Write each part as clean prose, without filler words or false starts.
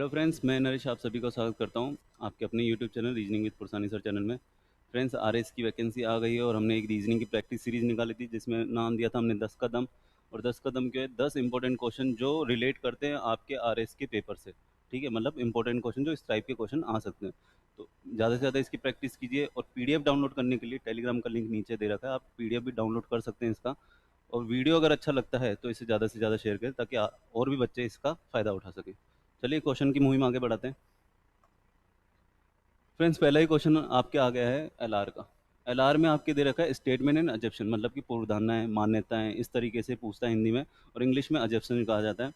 Hello friends, मैं नरेश आप सभी का स्वागत करता हूं आपके अपने YouTube channel reasoning with Pursani sir channel में। फ्रेंड्स, आरएस की वैकेंसी आ गई है और हमने एक रीजनिंग की प्रैक्टिस सीरीज़ निकाली थी जिसमें नाम दिया था हमने 10 कदम। और 10 कदम के 10 इंपॉर्टेंट क्वेश्चन जो रिलेट करते हैं आपके आरएस के पेपर से। ठीक है, मतलब इंपॉर्टेंट क्वेश्चन जो इस टाइप के क्वेश्चन आ सकते हैं। तो ज़्यादा से ज़्यादा इसकी प्रैक्टिस कीजिए और पीडीएफ डाउनलोड करने के लिए टेलीग्राम का लिंक नीचे दे रखा है, आप पीडीएफ भी डाउनलोड कर सकते हैं इसका। और वीडियो अगर अच्छा लगता है तो इसे ज़्यादा से ज़्यादा शेयर करें ताकि और भी बच्चे इसका फ़ायदा उठा सकें। चलिए क्वेश्चन की मुहिम आगे बढ़ाते हैं। फ्रेंड्स, पहला ही क्वेश्चन आपके आ गया है एलआर का। एलआर में आपके दे रखा है स्टेटमेंट एंड अजप्शन, मतलब कि पूर्वधारणाएं, मान्यताएं, इस तरीके से पूछता है हिंदी में, और इंग्लिश में अजप्शन कहा जाता है।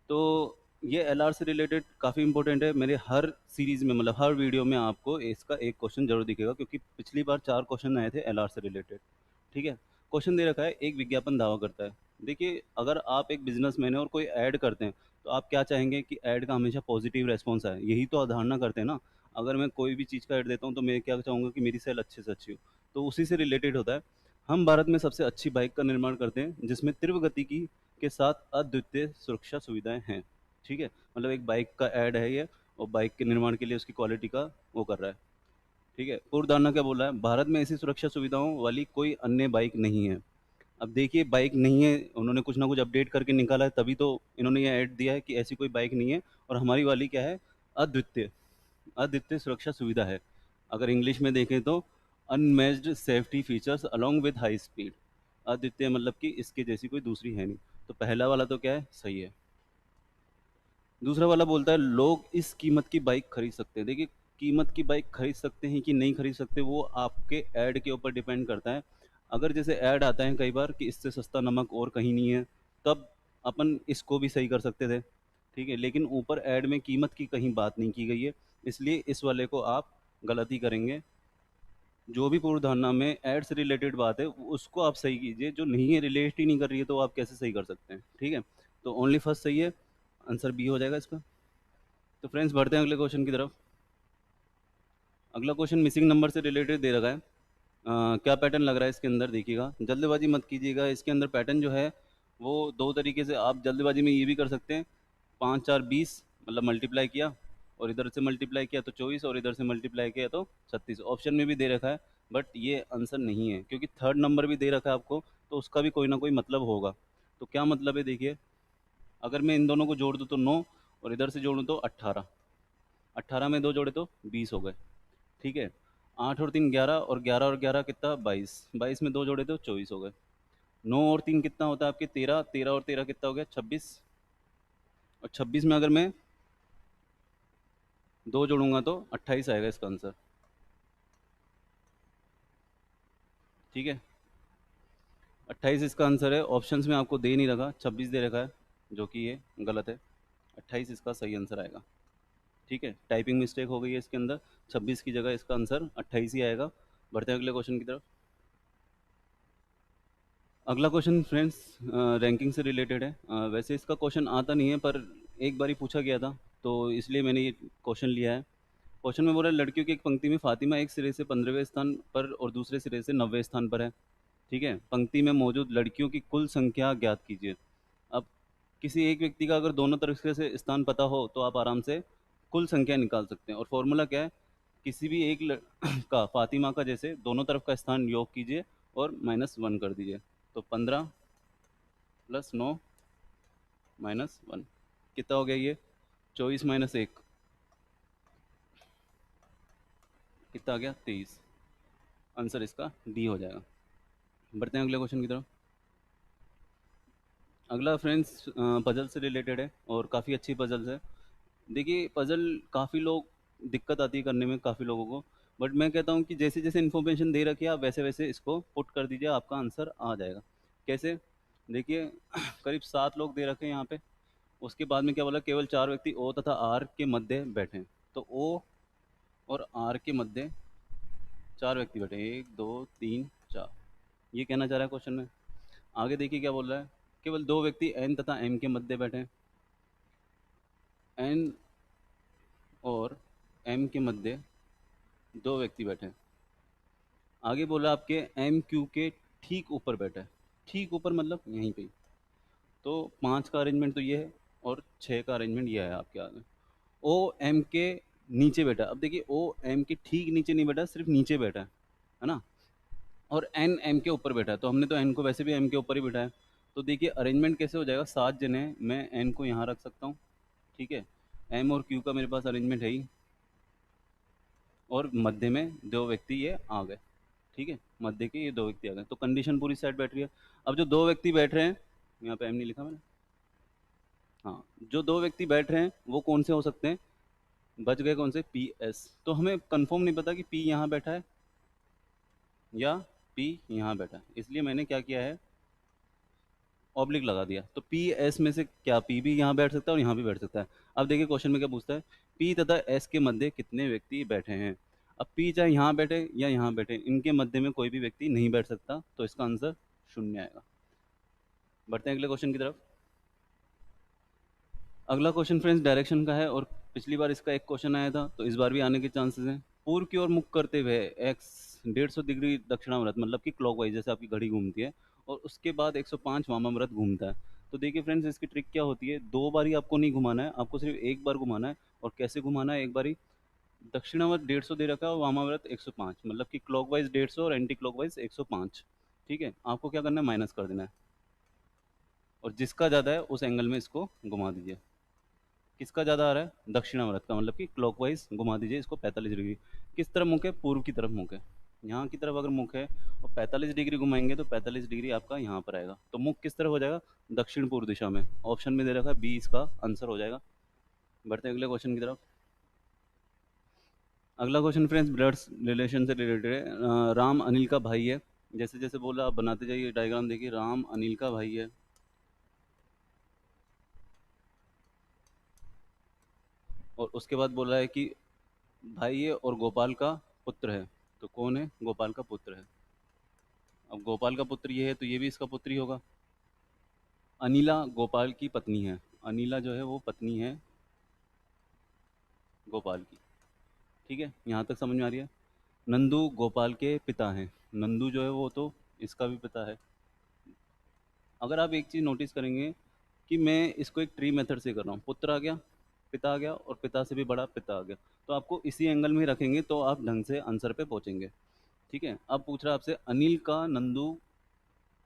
तो ये एलआर से रिलेटेड काफ़ी इंपॉर्टेंट है। मेरे हर सीरीज़ में, मतलब हर वीडियो में आपको इसका एक क्वेश्चन जरूर दिखेगा, क्योंकि पिछली बार 4 क्वेश्चन आए थे एलआर से रिलेटेड। ठीक है। क्वेश्चन दे रखा है, एक विज्ञापन दावा करता है। देखिए, अगर आप एक बिजनेसमैन है और कोई ऐड करते हैं तो आप क्या चाहेंगे कि ऐड का हमेशा पॉजिटिव रेस्पॉन्स आए, यही तो अवधारणा करते हैं ना। अगर मैं कोई भी चीज़ का ऐड देता हूँ तो मैं क्या चाहूँगा कि मेरी सेल अच्छे से अच्छी हो। तो उसी से रिलेटेड होता है। हम भारत में सबसे अच्छी बाइक का निर्माण करते हैं जिसमें तीव्र गति की के साथ अद्वितीय सुरक्षा सुविधाएं हैं। ठीक है, मतलब एक बाइक का ऐड है ये, और बाइक के निर्माण के लिए उसकी क्वालिटी का वो कर रहा है। ठीक है, पूर्वधारणा क्या बोल रहा है, भारत में ऐसी सुरक्षा सुविधाओं वाली कोई अन्य बाइक नहीं है। अब देखिए, बाइक नहीं है, उन्होंने कुछ ना कुछ अपडेट करके निकाला है, तभी तो इन्होंने ये ऐड दिया है कि ऐसी कोई बाइक नहीं है। और हमारी वाली क्या है, अद्वितीय अद्वितीय सुरक्षा सुविधा है। अगर इंग्लिश में देखें तो unmatched safety features along with high speed. अद्वितीय मतलब कि इसके जैसी कोई दूसरी है नहीं। तो पहला वाला तो क्या है, सही है। दूसरा वाला बोलता है लोग इस कीमत की बाइक खरीद सकते हैं। देखिए, कीमत की बाइक खरीद सकते हैं कि नहीं खरीद सकते वो आपके ऐड के ऊपर डिपेंड करता है। अगर जैसे ऐड आता है कई बार कि इससे सस्ता नमक और कहीं नहीं है, तब अपन इसको भी सही कर सकते थे। ठीक है, लेकिन ऊपर ऐड में कीमत की कहीं बात नहीं की गई है, इसलिए इस वाले को आप गलत ही करेंगे। जो भी पूर्वधारणा में ऐड से रिलेटेड बात है उसको आप सही कीजिए, जो नहीं है, रिलेट ही नहीं कर रही है, तो आप कैसे सही कर सकते हैं। ठीक है, तो ओनली फर्स्ट सही है, आंसर बी हो जाएगा इसका। तो फ्रेंड्स, बढ़ते हैं अगले क्वेश्चन की तरफ। अगला क्वेश्चन मिसिंग नंबर से रिलेटेड दे रखा है। क्या पैटर्न लग रहा है इसके अंदर, देखिएगा, जल्दबाजी मत कीजिएगा। इसके अंदर पैटर्न जो है वो दो तरीके से आप जल्दबाजी में ये भी कर सकते हैं। 5 4 20, मतलब मल्टीप्लाई किया और इधर से मल्टीप्लाई किया तो 24, और इधर से मल्टीप्लाई किया तो 36। ऑप्शन में भी दे रखा है, बट ये आंसर नहीं है, क्योंकि थर्ड नंबर भी दे रखा है आपको, तो उसका भी कोई ना कोई मतलब होगा। तो क्या मतलब है, देखिए, अगर मैं इन दोनों को जोड़ दूँ तो 9, और इधर से जोड़ूँ तो 18। 18 में 2 जोड़े तो 20 हो गए। ठीक है, 8 और 3 11, और 11 और 11 कितना, 22। 22 में 2 जोड़े तो 24 हो गए। 9 और 3 कितना होता है आपके, 13। 13 और 13 कितना हो गया, 26। और 26 में अगर मैं 2 जोड़ूंगा तो 28 आएगा इसका आंसर। ठीक है, 28 इसका आंसर है। ऑप्शंस में आपको दे नहीं रखा, 26 दे रखा है, जो कि ये गलत है। 28 इसका सही आंसर आएगा। ठीक है, टाइपिंग मिस्टेक हो गई है इसके अंदर, 26 की जगह इसका आंसर 28 ही आएगा। बढ़ते हैं अगले क्वेश्चन की तरफ। अगला क्वेश्चन फ्रेंड्स रैंकिंग से रिलेटेड है। वैसे इसका क्वेश्चन आता नहीं है, पर एक बार ही पूछा गया था, तो इसलिए मैंने ये क्वेश्चन लिया है। क्वेश्चन में बोला है, लड़कियों की एक पंक्ति में फातिमा एक सिरे से 15वें स्थान पर और दूसरे सिरे से 90वें स्थान पर है। ठीक है, पंक्ति में मौजूद लड़कियों की कुल संख्या ज्ञात कीजिए। अब किसी एक व्यक्ति का अगर दोनों तरफ से स्थान पता हो तो आप आराम से कुल संख्या निकाल सकते हैं। और फॉर्मूला क्या है, किसी भी एक का, फातिमा का, जैसे दोनों तरफ का स्थान योग कीजिए और -1 कर दीजिए। तो 15 + 9 - 1 कितना हो गया ये, 24 - 1 कितना आ गया, 23। आंसर इसका डी हो जाएगा। बढ़ते हैं अगले क्वेश्चन की तरफ। अगला फ्रेंड्स पजल से रिलेटेड है और काफ़ी अच्छी पजल्स है। देखिए, पजल काफ़ी लोग दिक्कत आती है करने में, काफ़ी लोगों को, बट मैं कहता हूँ कि जैसे जैसे इन्फॉर्मेशन दे रखी है आप वैसे वैसे इसको पुट कर दीजिए, आपका आंसर आ जाएगा। कैसे, देखिए, करीब 7 लोग दे रखे हैं यहाँ पे। उसके बाद में क्या बोला, केवल 4 व्यक्ति ओ तथा आर के मध्य बैठे हैं। तो ओ और आर के मध्य 4 व्यक्ति बैठे हैं, 1 2 3 4, ये कहना चाह रहा है क्वेश्चन में। आगे देखिए क्या बोल रहा है, केवल 2 व्यक्ति एन तथा एम के मध्य बैठे हैं। एन और एम के मध्य 2 व्यक्ति बैठे हैं। आगे बोला आपके एम क्यू के ठीक ऊपर बैठा है। ठीक ऊपर मतलब यहीं पे ही। तो 5 का अरेंजमेंट तो ये है और 6 का अरेंजमेंट ये है आपके आगे। ओ एम के नीचे बैठा है। अब देखिए ओ एम के ठीक नीचे नहीं बैठा, सिर्फ नीचे बैठा है ना। और एन एम के ऊपर बैठा है, तो हमने तो एन को वैसे भी एम के ऊपर ही बैठा है। तो देखिए अरेंजमेंट कैसे हो जाएगा, 7 जने हैं, मैं एन को यहाँ रख सकता हूँ, ठीक है। एम और क्यू का मेरे पास अरेंजमेंट है ही, और मध्य में दो व्यक्ति ये आ गए, ठीक है। मध्य के ये दो व्यक्ति आ गए, तो कंडीशन पूरी सेट बैठ रही है। अब जो दो व्यक्ति बैठ रहे हैं, यहाँ पे एम नहीं लिखा मैंने, हाँ, जो दो व्यक्ति बैठ रहे हैं वो कौन से हो सकते हैं, बच गए कौन से, पी एस। तो हमें कंफर्म नहीं पता कि पी यहाँ बैठा है या पी यहाँ बैठा है, इसलिए मैंने क्या किया है, ऑब्लिक लगा दिया। तो पी एस में से क्या पी भी यहाँ बैठ सकता है और यहाँ भी बैठ सकता है। अब देखिए क्वेश्चन में क्या पूछता है, पी तथा एस के मध्य कितने व्यक्ति बैठे हैं। अब पी चाहे यहाँ बैठे या यहाँ बैठे, इनके मध्य में कोई भी व्यक्ति नहीं बैठ सकता, तो इसका आंसर शून्य आएगा। बढ़ते हैं अगले क्वेश्चन की तरफ। अगला क्वेश्चन फ्रेंड्स डायरेक्शन का है, और पिछली बार इसका एक क्वेश्चन आया था, तो इस बार भी आने के चांसेस हैं। पूर्व की ओर मुख करते हुए एक्स 150 डिग्री दक्षिणावर्त, मतलब कि क्लॉकवाइज, जैसे आपकी घड़ी घूमती है, और उसके बाद 105 वामाव्रत घूमता है। तो देखिए फ्रेंड्स इसकी ट्रिक क्या होती है, दो बारी आपको नहीं घुमाना है, आपको सिर्फ एक बार घुमाना है। और कैसे घुमाना है, एक बारी दक्षिणावर्त 150 दे रखा है और वामाव्रत 105, मतलब कि क्लॉकवाइज 150 और एंटी क्लॉकवाइज 105, ठीक है। आपको क्या करना है, माइनस कर देना है, और जिसका ज़्यादा है उस एंगल में इसको घुमा दीजिए। किसका ज़्यादा आ रहा है, दक्षिणावर्त का, मतलब कि क्लॉकवाइज घुमा दीजिए इसको 45 डिग्री। किस तरफ मुख है, पूर्व की तरफ मुख है। यहाँ की तरफ अगर मुख है और 45 डिग्री घुमाएंगे तो 45 डिग्री आपका यहाँ पर आएगा, तो मुख किस तरफ हो जाएगा, दक्षिण पूर्व दिशा में। ऑप्शन में दे रखा है बी इसका आंसर हो जाएगा। बढ़ते हैं अगले क्वेश्चन की तरफ। अगला क्वेश्चन फ्रेंड्स ब्लड रिलेशन से रिलेटेड है। राम अनिल का भाई है, जैसे जैसे बोला आप बनाते जाइए डायग्राम, देखिए राम अनिल का भाई है, और उसके बाद बोला है कि भाई है और गोपाल का पुत्र है। तो कौन है, गोपाल का पुत्र है। अब गोपाल का पुत्र ये है, तो ये भी इसका पुत्र ही होगा। अनिला गोपाल की पत्नी है, अनिला जो है वो पत्नी है गोपाल की, ठीक है, यहाँ तक समझ में आ रही है। नंदू गोपाल के पिता हैं, नंदू जो है वो तो इसका भी पिता है। अगर आप एक चीज़ नोटिस करेंगे कि मैं इसको एक ट्री मेथड से कर रहा हूँ, पुत्र आ गया, पिता आ गया, और पिता से भी बड़ा पिता आ गया, तो आपको इसी एंगल में ही रखेंगे तो आप ढंग से आंसर पे पहुंचेंगे, ठीक है। अब पूछ रहा है आपसे अनिल का नंदू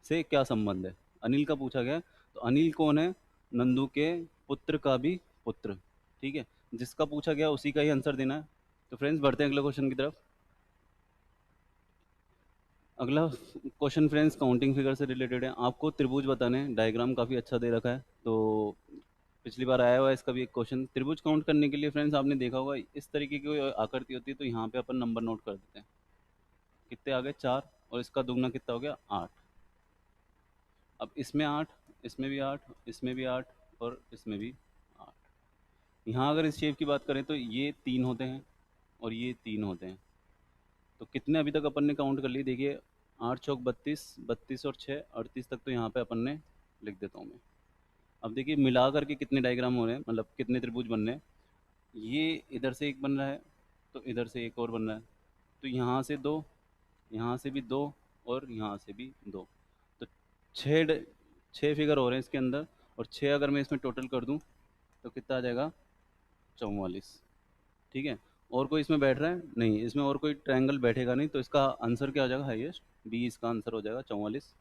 से क्या संबंध है, अनिल का पूछा गया है, तो अनिल कौन है, नंदू के पुत्र का भी पुत्र, ठीक है। जिसका पूछा गया उसी का ही आंसर देना है। तो फ्रेंड्स बढ़ते हैं अगले क्वेश्चन की तरफ। अगला क्वेश्चन फ्रेंड्स काउंटिंग फिगर से रिलेटेड है, आपको त्रिभुज बताने हैं, डायग्राम काफ़ी अच्छा दे रखा है। तो पिछली बार आया हुआ है इसका भी एक क्वेश्चन। त्रिभुज काउंट करने के लिए फ्रेंड्स आपने देखा होगा इस तरीके की कोई आकृति होती है, तो यहाँ पे अपन नंबर नोट कर देते हैं, कितने आ गए, 4, और इसका दुगना कितना हो गया, 8। अब इसमें 8, इसमें भी 8, इसमें भी 8, और इसमें भी 8। यहाँ अगर इस शेप की बात करें तो ये 3 होते हैं और ये 3 होते हैं। तो कितने अभी तक अपन ने काउंट कर लिए, देखिए 8 चौक 32, 32 और 6 38 तक तो यहाँ पे अपन ने लिख देता हूँ मैं। अब देखिए मिला करके कितने डायग्राम हो रहे हैं, मतलब कितने त्रिभुज बन रहे हैं। ये इधर से एक बन रहा है, तो इधर से एक और बन रहा है, तो यहाँ से दो, यहाँ से भी दो, और यहाँ से भी दो। तो छः छः फिगर हो रहे हैं इसके अंदर, और छः अगर मैं इसमें टोटल कर दूँ तो कितना आ जाएगा, 44, ठीक है। और कोई इसमें बैठ रहा है नहीं, इसमें और कोई ट्रायंगल बैठेगा नहीं, तो इसका आंसर क्या हो जाएगा, हाईएस्ट बी इसका आंसर हो जाएगा, 44।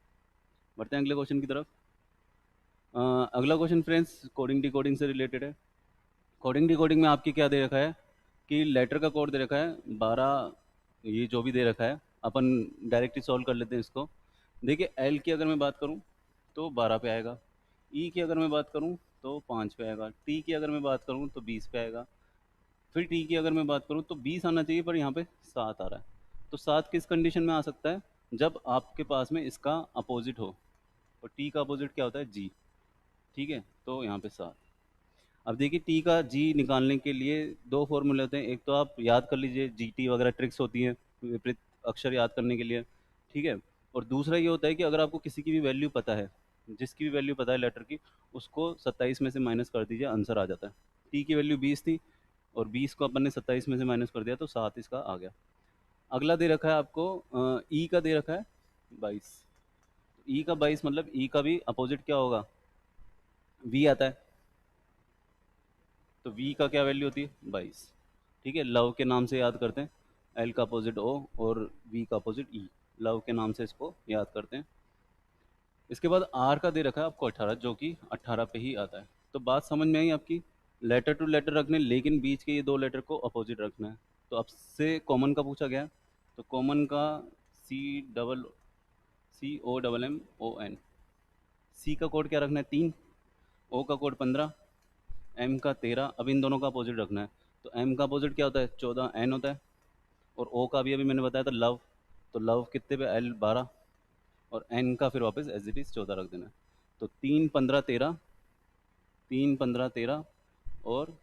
बढ़ते हैं अगले क्वेश्चन की तरफ। अगला क्वेश्चन फ्रेंड्स कोडिंग डिकोडिंग से रिलेटेड है। कोडिंग डिकोडिंग में आपकी क्या दे रखा है कि लेटर का कोड दे रखा है 12, ये जो भी दे रखा है अपन डायरेक्टली सॉल्व कर लेते हैं इसको। देखिए एल की अगर मैं बात करूँ तो 12 पे आएगा, ई की अगर मैं बात करूँ तो 5 पे आएगा, टी की अगर मैं बात करूँ तो 20 पे आएगा, फिर टी की अगर मैं बात करूँ तो 20 आना चाहिए, पर यहाँ पे 7 आ रहा है। तो 7 किस कंडीशन में आ सकता है, जब आपके पास में इसका अपोजिट हो, और टी का अपोजिट क्या होता है, जी, ठीक है। तो यहाँ पे 7। अब देखिए टी का जी निकालने के लिए दो फॉर्मूले होते हैं, एक तो आप याद कर लीजिए, जी टी वगैरह ट्रिक्स होती हैं विपरीत अक्षर याद करने के लिए, ठीक है। और दूसरा ये होता है कि अगर आपको किसी की भी वैल्यू पता है, जिसकी भी वैल्यू पता है लेटर की, उसको 27 में से माइनस कर दीजिए, आंसर आ जाता है। टी की वैल्यू 20 थी, और 20 को अपन ने 27 में से माइनस कर दिया, तो 7 इसका आ गया। अगला दे रखा है आपको ई का दे रखा है 22। ई का 22 मतलब ई का भी अपोजिट क्या होगा, वी आता है, तो वी का क्या वैल्यू होती है 22। ठीक है, लव के नाम से याद करते हैं, एल का अपोजिट ओ और वी का अपोजिट ई, लव के नाम से इसको याद करते हैं। इसके बाद आर का दे रखा है आपको 18, जो कि 18 पे ही आता है। तो बात समझ में आई आपकी, लेटर टू लेटर रखने, लेकिन बीच के ये दो लेटर को अपोजिट रखना है। तो आपसे कॉमन का पूछा गया है, तो कॉमन का COMMON। सी का कोड क्या रखना है 3, ओ का कोड 15, एम का 13। अब इन दोनों का अपोजिट रखना है। तो एम का अपोजिट क्या होता है 14, एन होता है। और ओ का भी अभी मैंने बताया था लव, तो लव कितने पे एल 12, और एन का फिर वापस एज इट इज़ 14 रख देना है। तो 3 15 13, 3 15 13 और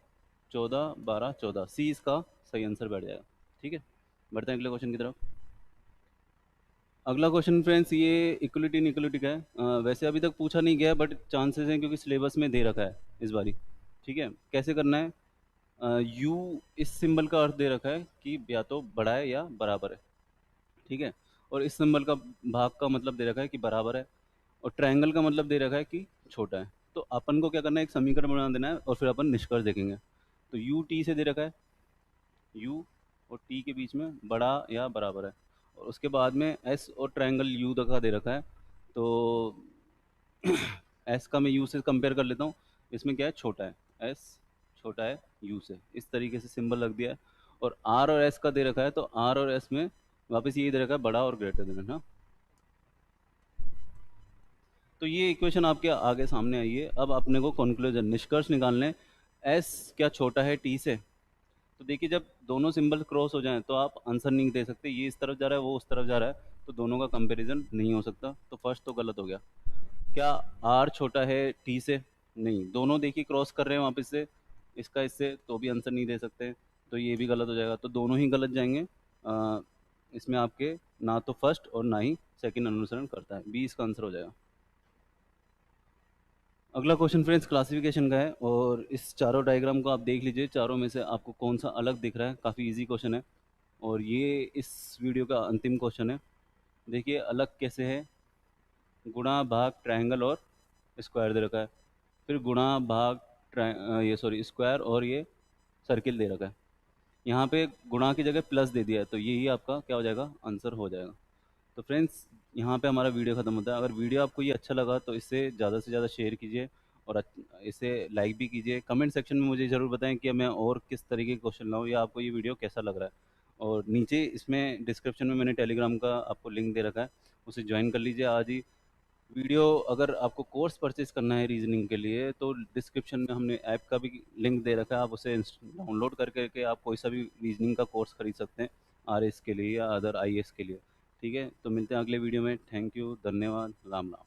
14 12 14, सी इसका सही आंसर बैठ जाएगा। ठीक है, बढ़ते हैं अगले क्वेश्चन की तरफ। अगला क्वेश्चन फ्रेंड्स ये इक्वलिटी इनइक्वलिटी का है। वैसे अभी तक पूछा नहीं गया, बट चांसेस हैं क्योंकि सिलेबस में दे रखा है इस बारी। ठीक है, कैसे करना है, यू इस सिंबल का अर्थ दे रखा है कि या तो बड़ा है या बराबर है। ठीक है, और इस सिंबल का भाग का मतलब दे रखा है कि बराबर है, और ट्रायंगल का मतलब दे रखा है कि छोटा है। तो अपन को क्या करना है, एक समीकरण बना देना है और फिर अपन निष्कर्ष देखेंगे। तो यू टी से दे रखा है, यू और टी के बीच में बड़ा या बराबर है, और उसके बाद में एस और ट्रायंगल यू का दे रखा है। तो एस का मैं यू से कंपेयर कर लेता हूँ, इसमें क्या है छोटा है, एस छोटा है यू से, इस तरीके से सिंबल रख दिया है। और एस का दे रखा है, तो आर और एस में वापस यही दे रखा है बड़ा और ग्रेटर देन, है ना। तो ये इक्वेशन आपके आगे सामने आई है। अब अपने को कंक्लूजन निष्कर्ष निकालने हैं। एस क्या छोटा है टी से? तो देखिए, जब दोनों सिंबल क्रॉस हो जाएं तो आप आंसर नहीं दे सकते, ये इस तरफ जा रहा है वो उस तरफ जा रहा है, तो दोनों का कंपैरिजन नहीं हो सकता। तो फर्स्ट तो गलत हो गया। क्या आर छोटा है टी से? नहीं, दोनों देखिए क्रॉस कर रहे हैं वापस से इसका इससे, तो भी आंसर नहीं दे सकते। तो ये भी गलत हो जाएगा, तो दोनों ही गलत जाएंगे। इसमें आपके ना तो फर्स्ट और ना ही सेकंड अनुसरण करता है, बी इसका आंसर हो जाएगा। अगला क्वेश्चन फ्रेंड्स क्लासिफिकेशन का है, और इस चारों डायग्राम को आप देख लीजिए, चारों में से आपको कौन सा अलग दिख रहा है। काफ़ी इजी क्वेश्चन है, और ये इस वीडियो का अंतिम क्वेश्चन है। देखिए अलग कैसे है, गुणा भाग ट्रायंगल और स्क्वायर दे रखा है, फिर गुणा भाग ये सॉरी स्क्वायर और ये सर्किल दे रखा है। यहाँ पे गुणा की जगह प्लस दे दिया है, तो यही आपका क्या हो जाएगा, आंसर हो जाएगा। तो फ्रेंड्स यहाँ पे हमारा वीडियो ख़त्म होता है। अगर वीडियो आपको ये अच्छा लगा तो इसे ज़्यादा से ज़्यादा शेयर कीजिए, और इसे लाइक भी कीजिए। कमेंट सेक्शन में मुझे ज़रूर बताएं कि मैं और किस तरीके के क्वेश्चन लाऊं, या आपको ये वीडियो कैसा लग रहा है। और नीचे इसमें डिस्क्रिप्शन में मैंने टेलीग्राम का आपको लिंक दे रखा है, उसे ज्वाइन कर लीजिए आज ही। वीडियो अगर आपको कोर्स परचेज करना है रीजनिंग के लिए, तो डिस्क्रिप्शन में हमने ऐप का भी लिंक दे रखा है, आप उसे डाउनलोड करके के आप कोई सा भी रीजनिंग का कोर्स खरीद सकते हैं, आरएस के लिए या अदर आईएएस के लिए। ठीक है, तो मिलते हैं अगले वीडियो में। थैंक यू, धन्यवाद, राम राम।